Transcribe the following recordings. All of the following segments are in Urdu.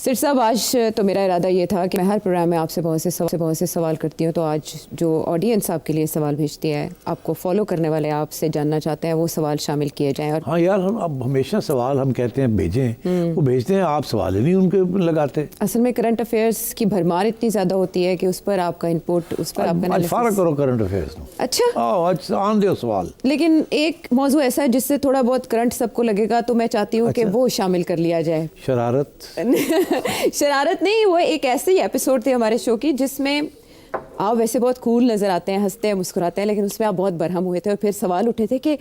سر صاحب آج تو میرا ارادہ یہ تھا کہ میں ہر پروگرام میں آپ سے بہت سے سوال کرتی ہوں، تو آج جو آڈینس آپ کے لیے سوال بھیجتی ہے، آپ کو فالو کرنے والے آپ سے جاننا چاہتے ہیں، وہ سوال شامل کیے جائیں. اور ہاں یار، ہم اب ہمیشہ سوال ہم کہتے ہیں بھیجیں، وہ بھیجتے ہیں، آپ سوال ہی نہیں ان کے لگاتے. اصل میں کرنٹ افیئرس کی بھرمار اتنی زیادہ ہوتی ہے کہ اس پر آپ کا انپوٹ، اس پر آپ کا آج فارغ کرو کرنٹ افیئرس. اچھا، آج آن دیو سوال. لیکن ایک موضوع ایسا ہے جس سے تھوڑا بہت کرنٹ سب کو لگے گا، تو میں چاہتی ہوں کہ وہ شامل کر لیا جائے. شرارت نہیں، وہ ایک ایسے ہی ایپیسوڈ تھے ہمارے شو کی جس میں آپ ویسے بہت کول نظر آتے ہیں، ہنستے ہیں، مسکراتے ہیں، لیکن اس میں آپ بہت برہم ہوئے تھے اور پھر سوال اٹھے تھے کہ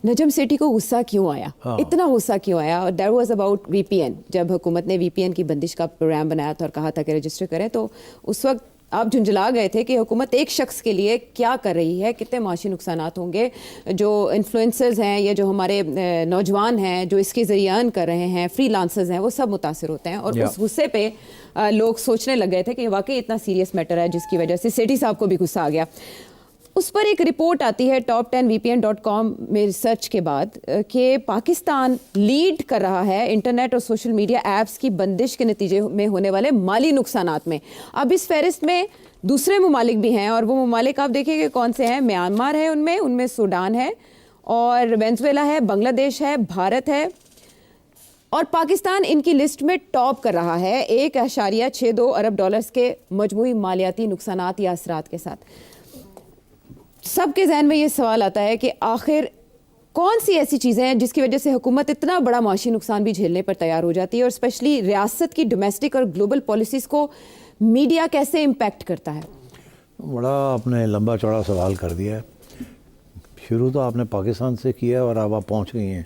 نجم سیٹھی کو غصہ کیوں آیا، اتنا غصہ کیوں آیا. اور that was about V P N. جب حکومت نے وی پی این کی بندش کا پروگرام بنایا تھا اور کہا تھا کہ رجسٹر کریں، تو اس وقت آپ جھنجھلا گئے تھے کہ حکومت ایک شخص کے لیے کیا کر رہی ہے، کتنے معاشی نقصانات ہوں گے. جو انفلوئنسرز ہیں یا جو ہمارے نوجوان ہیں جو اس کے ذریعے ارن کر رہے ہیں، فری لانسرز ہیں، وہ سب متاثر ہوتے ہیں. اور اس غصے پہ لوگ سوچنے لگ گئے تھے کہ واقعی اتنا سیریس میٹر ہے جس کی وجہ سے سیٹھی صاحب کو بھی غصہ آ گیا. اس پر ایک رپورٹ آتی ہے top10vpn.com میں ریسرچ کے بعد کہ پاکستان لیڈ کر رہا ہے انٹرنیٹ اور سوشل میڈیا ایپس کی بندش کے نتیجے میں ہونے والے مالی نقصانات میں. اب اس فہرست میں دوسرے ممالک بھی ہیں، اور وہ ممالک آپ دیکھیں کہ کون سے ہیں. میانمار ہے ان میں سوڈان ہے، اور وینزویلا ہے، بنگلہ دیش ہے، بھارت ہے، اور پاکستان ان کی لسٹ میں ٹاپ کر رہا ہے $1.62 ارب کے مجموعی مالیاتی نقصانات یا اثرات کے ساتھ. سب کے ذہن میں یہ سوال آتا ہے کہ آخر کون سی ایسی چیزیں ہیں جس کی وجہ سے حکومت اتنا بڑا معاشی نقصان بھی جھیلنے پر تیار ہو جاتی ہے، اور اسپیشلی ریاست کی ڈومیسٹک اور گلوبل پالیسیز کو میڈیا کیسے امپیکٹ کرتا ہے. بڑا آپ نے لمبا چوڑا سوال کر دیا ہے. شروع تو آپ نے پاکستان سے کیا اور اب آپ پہنچ گئی ہیں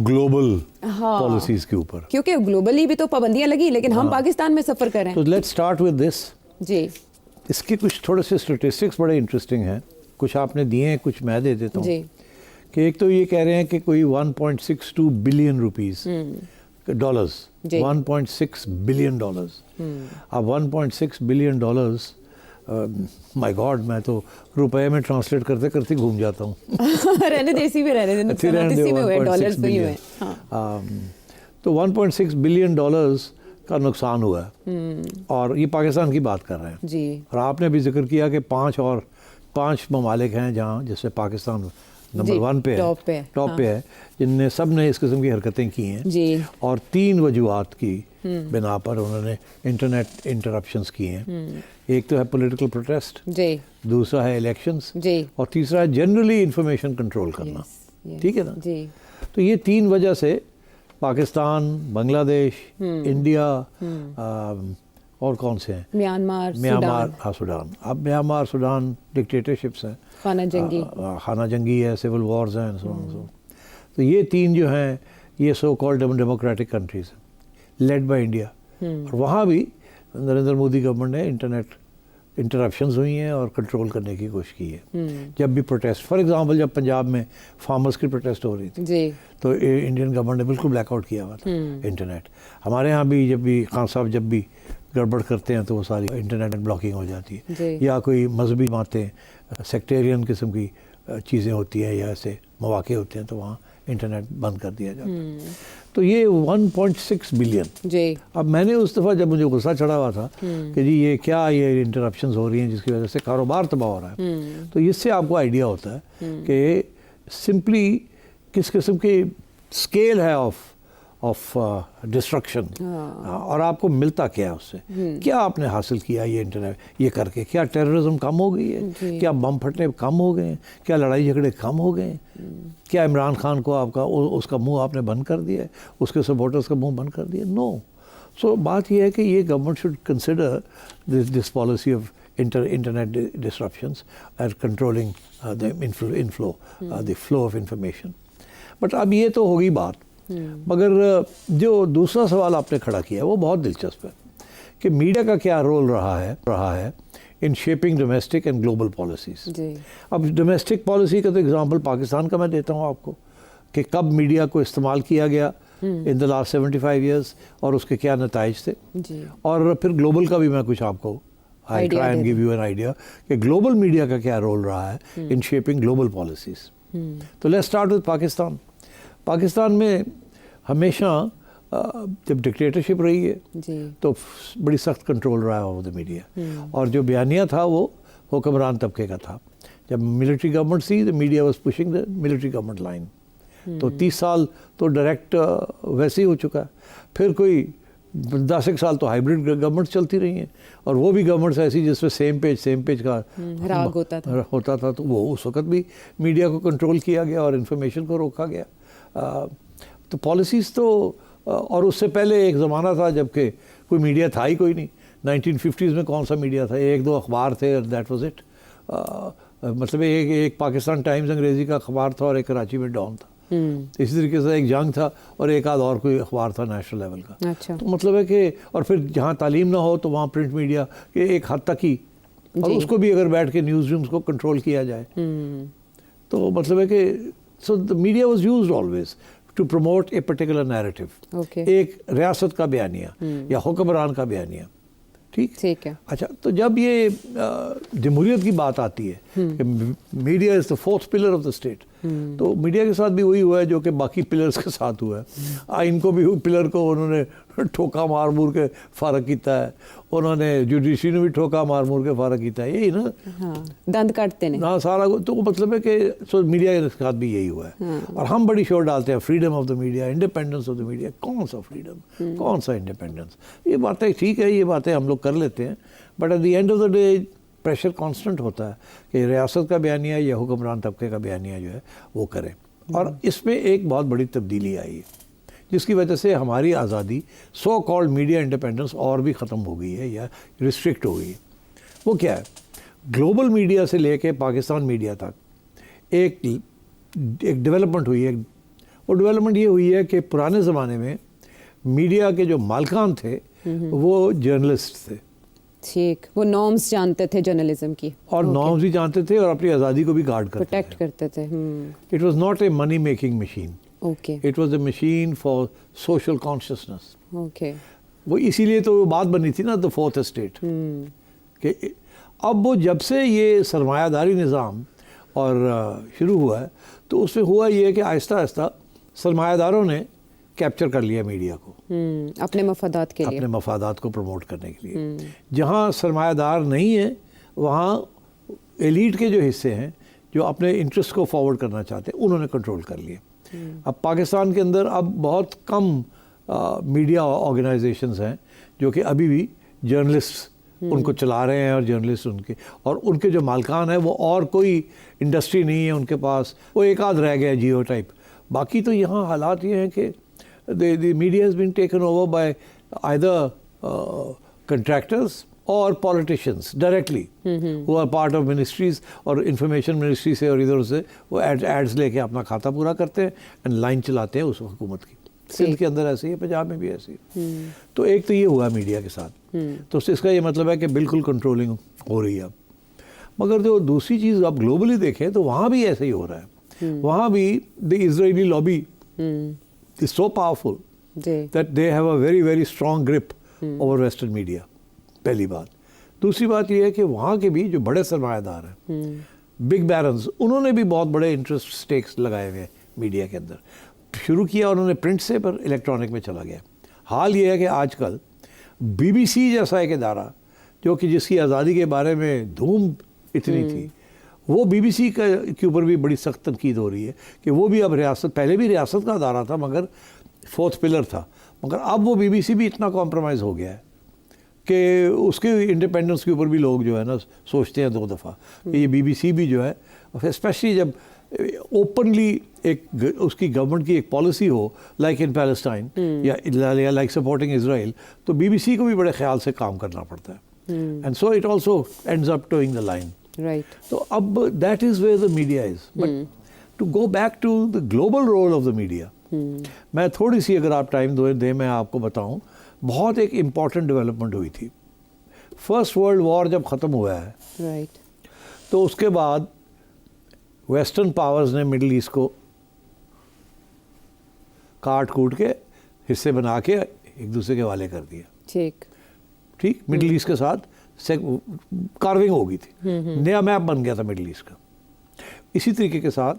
گلوبل پالیسیز کے اوپر، کیونکہ گلوبلی بھی تو پابندیاں لگی، لیکن ہم پاکستان میں سفر کر رہے ہیں. تو لیٹس اسٹارٹ ود دس. جی، اس کے کچھ تھوڑے سے اسٹیٹسٹکس بڑے انٹرسٹنگ ہیں. کچھ آپ نے دیے ہیں، کچھ میں دے دیتا ہوں. جی، کہ ایک تو یہ کہہ رہے ہیں کہ کوئی 1.62 billion rupees dollars, 1.6 billion dollars. اب 1.6 بلین ڈالرز، مائی گاڈ، میں تو روپے میں ٹرانسلیٹ کرتے کرتے گھوم جاتا ہوں. رہنے دیسی میں رہنے دیں، اسی میں ہوئے ڈالرز بھی ہوئے. تو 1.6 بلین ڈالرز کا نقصان ہوا ہے، اور یہ پاکستان کی بات کر رہے ہیں. جی، اور آپ نے بھی ذکر کیا کہ 5 ممالک ہیں جہاں جس سے پاکستان نمبر 1 پہ ہے، ٹاپ پہ ہے، جن نے سب نے اس قسم کی حرکتیں کی ہیں. جی، اور 3 وجوہات کی بنا پر انہوں نے انٹرنیٹ انٹرپشنز کی ہیں. ایک تو ہے پولیٹیکل پروٹیسٹ، جی، دوسرا ہے الیکشنز، جی، اور تیسرا ہے جنرلی انفارمیشن کنٹرول کرنا. ٹھیک ہے نا؟ جی. تو یہ 3 وجہ سے پاکستان، بنگلہ دیش، انڈیا، اور کون سے ہیں، میانمار، سوڈان. اب میانمار، سوڈان ڈکٹیٹرشپس ہیں، خانہ جنگی ہے، سول وارز ہیں. تو یہ 3 جو ہیں یہ سو کالڈ ڈیموکریٹک کنٹریز ہیں، لیڈ بائی انڈیا. اور وہاں بھی نریندر مودی گورنمنٹ نے انٹرنیٹ انٹرپشنز ہوئی ہیں اور کنٹرول کرنے کی کوشش کی ہے. جب بھی پروٹیسٹ، فار ایگزامپل جب پنجاب میں فارمرز کی پروٹیسٹ ہو رہی تھی، تو انڈین گورنمنٹ نے بالکل بلیک آؤٹ کیا ہوا تھا انٹرنیٹ. ہمارے ہاں بھی جب بھی خان صاحب جب بھی گڑبڑ کرتے ہیں تو وہ ساری انٹرنیٹ بلاکنگ ہو جاتی ہے. یا کوئی مذہبی باتیں، سیکٹیرین قسم کی چیزیں ہوتی ہیں یا ایسے مواقع ہوتے ہیں تو وہاں انٹرنیٹ بند کر دیا جاتا ہے. تو یہ 1.6 بلین. اب میں نے اس دفعہ جب مجھے غصہ چڑھا ہوا تھا کہ جی یہ کیا، یہ انٹرپشنز ہو رہی ہیں جس کی وجہ سے کاروبار تباہ ہو رہا ہے، تو اس سے آپ کو آئیڈیا ہوتا ہے کہ سمپلی کس قسم کی اسکیل ہے آف ڈسٹرکشن، اور آپ کو ملتا کیا ہے اس سے. کیا آپ نے حاصل کیا یہ انٹرنیٹ یہ کر کے؟ کیا ٹیررزم کم ہو گئی ہے؟ کیا بم پھٹنے کم ہو گئے ہیں؟ کیا لڑائی جھگڑے کم ہو گئے ہیں؟ کیا عمران خان کو آپ کا اس کا منہ آپ نے بند کر دیا ہے، اس کے سپورٹرز کا منہ بند کر دیا؟ نو. سو بات یہ ہے کہ یہ government should consider this policy of internet disruptions and controlling the flow of information. But اب یہ تو ہوگی بات. مگر جو دوسرا سوال آپ نے کھڑا کیا ہے وہ بہت دلچسپ ہے کہ میڈیا کا کیا رول رہا ہے in shaping domestic and global policies. اب ڈومیسٹک پالیسی کا تو اگزامپل پاکستان کا میں دیتا ہوں آپ کو کہ کب میڈیا کو استعمال کیا گیا ان دا لاسٹ 75 ایئرس اور اس کے کیا نتائج تھے. اور پھر گلوبل کا بھی میں کچھ آپ کو I try and give you an idea کہ گلوبل میڈیا کا کیا رول رہا ہے ان شیپنگ گلوبل پالیسیز. تو let's start with Pakistan. Pakistan میں ہمیشہ جب ڈکٹیٹرشپ رہی ہے جی تو بڑی سخت کنٹرول رہا ہے دا میڈیا، اور جو بیانیہ تھا وہ حکمران طبقے کا تھا. جب ملٹری گورنمنٹ تھی تو media was pushing the military government line. تو 30 سال تو ڈائریکٹ ویسے ہی ہو چکا ہے. پھر کوئی 10 سال تو ہائیبریڈ گورنمنٹ چلتی رہی ہیں، اور وہ بھی گورنمنٹس ایسی جس میں سیم پیج کا راگ ہوتا تھا. تو وہ اس وقت بھی میڈیا کو کنٹرول کیا گیا اور انفارمیشن کو روکا گیا. تو پالیسیز تو، اور اس سے پہلے ایک زمانہ تھا جب کہ کوئی میڈیا تھا ہی کوئی نہیں. 1950s میں کون سا میڈیا تھا؟ 1-2 اخبار تھے، دیٹ واز اٹ. مطلب ایک پاکستان ٹائمز انگریزی کا اخبار تھا اور ایک کراچی میں ڈان تھا. اسی طریقے سے ایک جنگ تھا اور ایک آدھ اور کوئی اخبار تھا نیشنل لیول کا. تو مطلب ہے کہ، اور پھر جہاں تعلیم نہ ہو تو وہاں پرنٹ میڈیا کہ ایک حد تک ہی، اور اس کو بھی اگر بیٹھ کے نیوز رومز کو کنٹرول کیا جائے تو مطلب ہے کہ so the media was used always to promote a particular narrative, ایک ریاست کا بیانیہ یا حکمران کا بیانیہ. ٹھیک ہے. اچھا، تو جب یہ جمہوریت کی بات آتی ہے کہ media is the 4th pillar of the state, تو میڈیا کے ساتھ بھی وہی ہوا ہے جو کہ باقی پلرز کے ساتھ ہوا ہے. آئین کو بھی پلر کو انہوں نے ٹھوکا مار مور کے فارغ کیتا ہے، انہوں نے جوڈیشری نے بھی ٹھوکا مار مور کے فارغ کیتا ہے. یہی نا دند کاٹتے ہیں نا سارا. تو مطلب ہے کہ میڈیا کے ساتھ بھی یہی ہوا ہے. اور ہم بڑی شور ڈالتے ہیں freedom of the media, independence of the media. کون سا فریڈم، کون سا انڈیپینڈنس؟ یہ باتیں ٹھیک ہے، یہ باتیں ہم لوگ کر لیتے ہیں، but at the end of the day pressure constant ہوتا ہے کہ ریاست کا بیانیہ یا حکمران طبقے کا بیانیہ جو ہے وہ کرے. اور اس میں ایک بہت بڑی تبدیلی آئی ہے جس کی وجہ سے ہماری آزادی، سو کالڈ میڈیا انڈیپینڈنس، اور بھی ختم ہو گئی ہے یا ریسٹرکٹ ہو گئی ہے. وہ کیا ہے؟ گلوبل میڈیا سے لے کے پاکستان میڈیا تک ایک ڈیولپمنٹ ہوئی ہے. وہ ڈیولپمنٹ یہ ہوئی ہے کہ پرانے زمانے میں میڈیا کے جو مالکان تھے وہ جرنلسٹ تھے. ٹھیک، وہ نارمز جانتے تھے جرنلزم کی، اور نارمز بھی جانتے تھے اور اپنی آزادی کو بھی گارڈ پروٹیکٹ کرتے تھے. It was not a money making machine, okay, it was a machine for social consciousness. Okay, وہ اسی لیے تو بات بنی تھی نا دا 4th اسٹیٹ. کہ اب وہ جب سے یہ سرمایہ داری نظام اور شروع ہوا ہے تو اس میں ہوا یہ کہ آہستہ آہستہ سرمایہ داروں نے کیپچر کر لیا میڈیا کو اپنے مفادات کے لیے، اپنے مفادات کو پروموٹ کرنے کے لیے. جہاں سرمایہ دار نہیں ہے وہاں ایلیٹ کے جو حصے ہیں جو اپنے انٹرسٹ کو فارورڈ کرنا چاہتے ہیں انہوں نے کنٹرول کر لیا. اب پاکستان کے اندر اب بہت کم میڈیا آرگنائزیشنز ہیں جو کہ ابھی بھی جرنلسٹ ان کو چلا رہے ہیں، اور جرنلسٹ ان کے جو مالکان ہیں وہ اور کوئی انڈسٹری نہیں ہے ان کے پاس. وہ ایک آدھ رہ گیا جیو ٹائپ. باقی تو یہاں حالات یہ ہیں کہ the media has been taken over by either contractors or politicians directly who are part of ministries اور information ministry سے اور ادھر سے وہ ایڈز لے کے اپنا کھاتا پورا کرتے ہیں اینڈ لائن چلاتے ہیں اس حکومت کی. سندھ کے اندر ایسے ہی ہے، پنجاب میں بھی ایسے ہی. تو ایک تو یہ ہوا میڈیا کے ساتھ، تو اس کا یہ مطلب ہے کہ بالکل کنٹرولنگ ہو رہی ہے اب. مگر جو دوسری چیز آپ گلوبلی دیکھیں تو وہاں بھی ایسے ہی ہو رہا ہے. وہاں بھی the Israeli lobby is so powerful that they have a very very strong grip over Western media. پہلی بات. دوسری بات یہ ہے کہ وہاں کے بھی جو بڑے سرمایہ دار ہیں، بگ بیرنز، انہوں نے بھی بہت بڑے انٹرسٹ سٹیکس لگائے ہوئے ہیں میڈیا کے اندر. شروع کیا انہوں نے پرنٹ سے، پر الیکٹرانک میں چلا گیا. حال یہ ہے کہ آج کل BBC جیسا ایک ادارہ جو کہ جس کی آزادی کے بارے میں دھوم اتنی تھی، وہ BBC کے اوپر بھی بڑی سخت تنقید ہو رہی ہے کہ وہ بھی اب ریاست، پہلے بھی ریاست کا ادارہ تھا مگر 4th پلر تھا، مگر اب وہ BBC بھی اتنا کمپرومائز ہو گیا ہے کہ اس کے انڈیپینڈنس کے اوپر بھی لوگ جو ہے نا سوچتے ہیں 2 دفعہ کہ یہ BBC بھی جو ہے، اسپیشلی جب اوپنلی ایک اس کی گورنمنٹ کی ایک policy who like in Palestine یا لائک سپورٹنگ اسرائیل، تو BBC کو بھی بڑے خیال سے کام کرنا پڑتا ہے. And so it also ends up towing the line. تو اب that is where the media is. But to go back to the global role of the media, میں تھوڑی سی اگر آپ ٹائم دیں میں آپ کو بتاؤں، بہت ایک امپورٹنٹ ڈیولپمنٹ ہوئی تھی. فرسٹ ورلڈ وار جب ختم ہوا ہے تو اس کے بعد ویسٹرن پاورز نے مڈل ایسٹ کو کاٹ کوٹ کے حصے بنا کے ایک دوسرے کے حوالے کر دیا. ٹھیک، مڈل ایسٹ کے ساتھ کارونگ ہو گئی تھی، نیا میپ بن گیا تھا مڈل ایسٹ کا. اسی طریقے کے ساتھ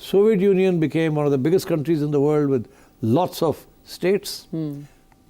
Soviet Union became one of the biggest countries in the world with lots of states.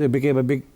They became a big,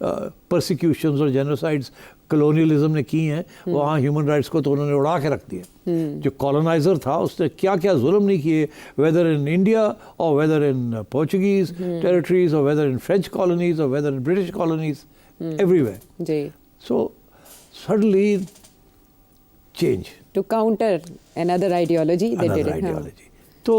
persecutions اور genocides colonialism نے کی ہیں, وہاں human rights کو تو انہوں نے اڑا کے رکھ دیا. جو colonizer تھا اس نے کیا کیا ظلم نہیں کیے, whether in India or whether in Portuguese territories or whether in French colonies or whether in British colonies, everywhere. So suddenly change. To counter another ideology, they did it. تو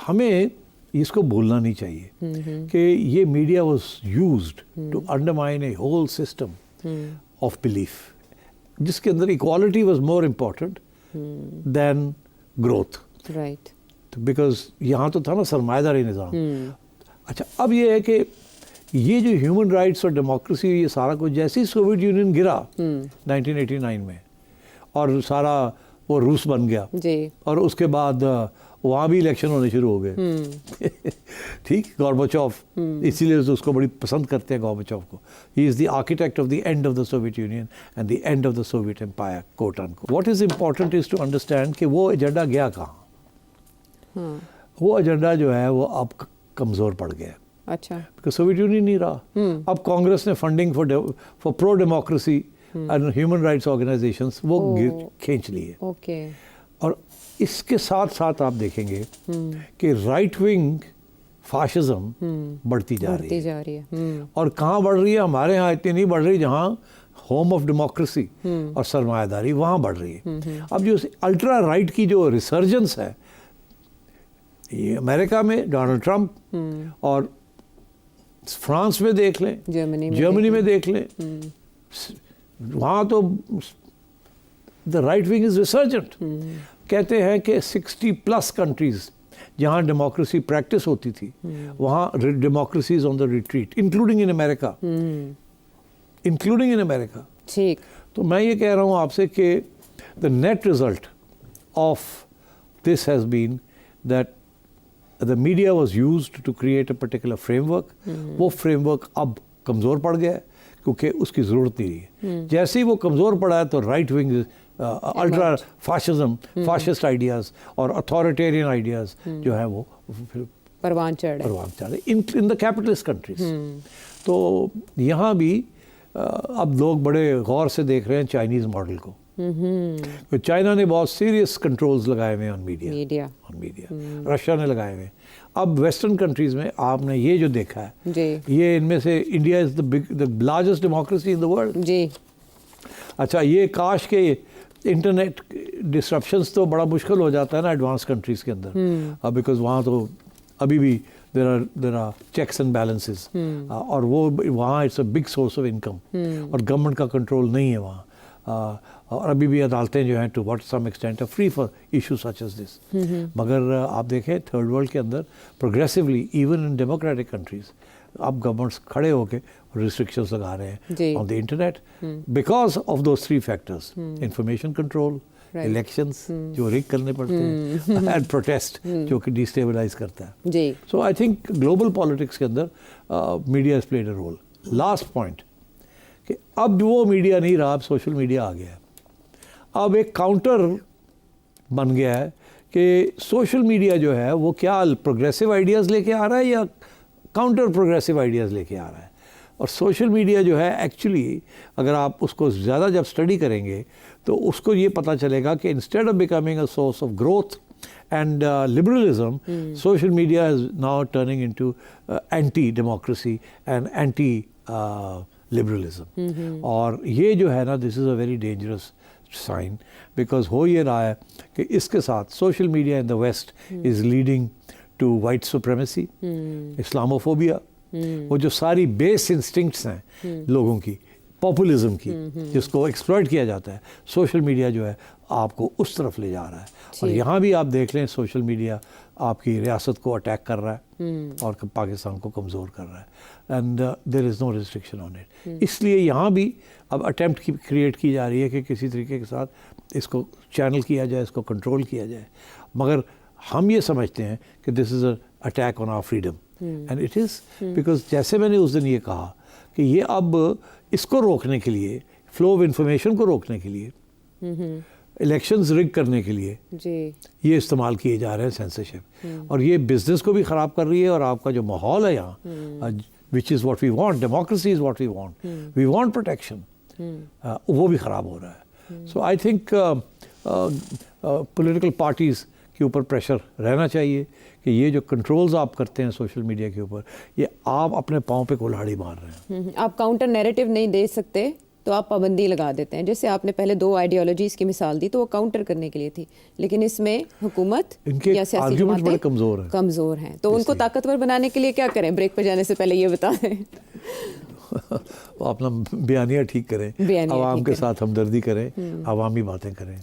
ہمیں اس کو بھولنا نہیں چاہیے کہ یہ media was used to undermine a whole system of belief جس کے اندر equality was more important than growth. Right. Because یہاں تو تھا نا سرمایہ داری نظام. اچھا اب یہ ہے کہ یہ جو ہیومن رائٹس اور ڈیموکریسی یہ سارا کچھ جیسے ہی سوویت یونین گرا 1989 میں اور سارا وہ روس بن گیا اور اس کے بعد وہاں بھی الیکشن ہونے شروع ہو گئے. ٹھیک, گورباچوف, اسی لیے اس کو بڑی پسند کرتے ہیں گورباچوف کو. He is the architect of the end of the Soviet Union and the end of the Soviet empire, quote unquote. What is important is to understand کہ وہ ایجنڈا گیا کہاں. وہ ایجنڈا جو ہے وہ اب کمزور پڑ گیا. اچھا. بیکاز سوویت یونین نہیں رہا. اب کانگریس نے funding for pro democracy and human rights organizations وہ کھینچ لیے. اوکے. اور اس کے ساتھ ساتھ آپ دیکھیں گے کہ رائٹ ونگ فاشزم بڑھتی جا رہی ہے. اور کہاں بڑھ رہی ہے؟ ہمارے ہاں اتنی نہیں بڑھ رہی جہاں ہوم آف ڈیموکریسی اور سرمایہ داری وہاں بڑھ رہی ہے. اب جو الٹرا رائٹ کی جو ریسرجنس ہے یہ امریکہ میں ڈونلڈ ٹرمپ اور فرانس میں دیکھ لیں, جرمنی میں دیکھ لیں, وہاں تو دا رائٹ ونگ از ریسرجنٹ. کہتے ہیں کہ 60+ کنٹریز جہاں ڈیموکریسی پریکٹس ہوتی تھی وہاں democracy is on the retreat, including in America. ٹھیک. تو میں یہ کہہ رہا ہوں آپ سے کہ the net result of this has been that the media was used to create a particular framework. وہ فریم ورک اب کمزور پڑ گیا ہے کیونکہ اس کی ضرورت نہیں ہے. جیسے ہی وہ کمزور پڑا ہے تو right wing ultra fascism, fascist ideas اور اتھارٹیرین آئیڈیاز جو ہیں وہ پروان چڑھ رہے ان دا کیپٹلسٹ کنٹریز. تو یہاں بھی اب لوگ بڑے غور سے دیکھ رہے ہیں چائنیز ماڈل کو. چائنا نے بہت سیریس کنٹرولز لگائے ہوئے ہیں آن میڈیا, رشیا نے لگائے ہوئے ہیں. اب ویسٹرن کنٹریز میں آپ نے یہ جو دیکھا ہے یہ ان میں سے India is the largest democracy in the world. اچھا یہ کاش کہ انٹرنیٹ ڈسرپشنس تو بڑا مشکل ہو جاتا ہے نا ایڈوانس کنٹریز کے اندر, بیکاز وہاں تو ابھی بھی there are checks and balances, اور وہ وہاں it's a big source of income اور گورنمنٹ کا کنٹرول نہیں ہے وہاں. اور ابھی بھی عدالتیں جو ہیں ٹو واٹ سم ایکسٹینٹ ہے free for issue such as this. مگر آپ دیکھیں تھرڈ ورلڈ کے اندر progressively even in democratic countries اب گورنمنٹس کھڑے ہو کے ریسٹرکشنز لگا رہے ہیں on the internet because of those 3 factors, information control, elections جو ریگ کرنے پڑتے ہیں, اینڈ پروٹیسٹ جو کہ ڈیسٹیبلائز کرتا ہے. So I think global politics کے اندر media has played a role. Last point کہ اب وہ میڈیا نہیں رہا, اب سوشل میڈیا آ گیا ہے. اب ایک کاؤنٹر بن گیا ہے کہ سوشل میڈیا جو ہے وہ کیا پروگریسو آئیڈیاز لے کے آ رہا ہے یا کاؤنٹر پروگریسو آئیڈیاز لے کے آ رہا ہے. اور سوشل میڈیا جو ہے ایکچولی اگر آپ اس کو زیادہ جب اسٹڈی کریں گے تو اس کو یہ پتہ چلے گا کہ instead of becoming a source of growth and liberalism, social media is now turning into anti democracy and anti liberalism. اور یہ جو ہے نا this is a very dangerous sign, because ہو یہ رہا ہے کہ اس کے ساتھ social media in the west is leading to white supremacy, Islamophobia, وہ جو ساری بیس انسٹنکٹس ہیں لوگوں کی, پاپولزم کی, جس کو ایکسپلائٹ کیا جاتا ہے, سوشل میڈیا جو ہے آپ کو اس طرف لے جا رہا ہے. اور یہاں بھی آپ دیکھ لیں سوشل میڈیا آپ کی ریاست کو اٹیک کر رہا ہے اور پاکستان کو کمزور کر رہا ہے, and there is no restriction on it. اس لیے یہاں بھی اب اٹیمپٹ کریٹ کی جا رہی ہے کہ کسی طریقے کے ساتھ اس کو چینل کیا جائے, اس کو کنٹرول کیا جائے. مگر ہم یہ سمجھتے ہیں کہ this is a attack on our freedom, and it is because جیسے میں نے اس دن یہ کہا کہ یہ اب اس کو روکنے کے لیے, فلو آف انفارمیشن کو روکنے کے لیے, الیکشنز رگ کرنے کے لیے یہ استعمال کیے جا رہے ہیں سینسرشپ, اور یہ بزنس کو بھی خراب کر رہی ہے اور آپ کا جو ماحول ہے یہاں which is what we want. Democracy is what we want. We want protection. وہ بھی خراب ہو رہا ہے. So I think political parties کے اوپر پریشر رہنا چاہیے کہ یہ جو کنٹرولز آپ کرتے ہیں سوشل میڈیا کے اوپر, یہ آپ اپنے پاؤں پہ کلہاڑی مار رہے ہیں. آپ کاؤنٹر نیریٹو نہیں دے سکتے تو آپ پابندی لگا دیتے ہیں. جیسے آپ نے پہلے 2 آئیڈیالوجیز کی مثال دی تو وہ کاؤنٹر کرنے کے لیے تھی, لیکن اس میں حکومت ان کے یا سیاسی آرگیومنٹ بڑے کمزور ہیں. تو ان کو طاقتور بنانے کے لیے کیا کریں؟ بریک پہ جانے سے پہلے یہ بتا دیں. اپنا بیانیہ ٹھیک کریں, عوام کے ساتھ ہمدردی کریں, عوامی باتیں کریں.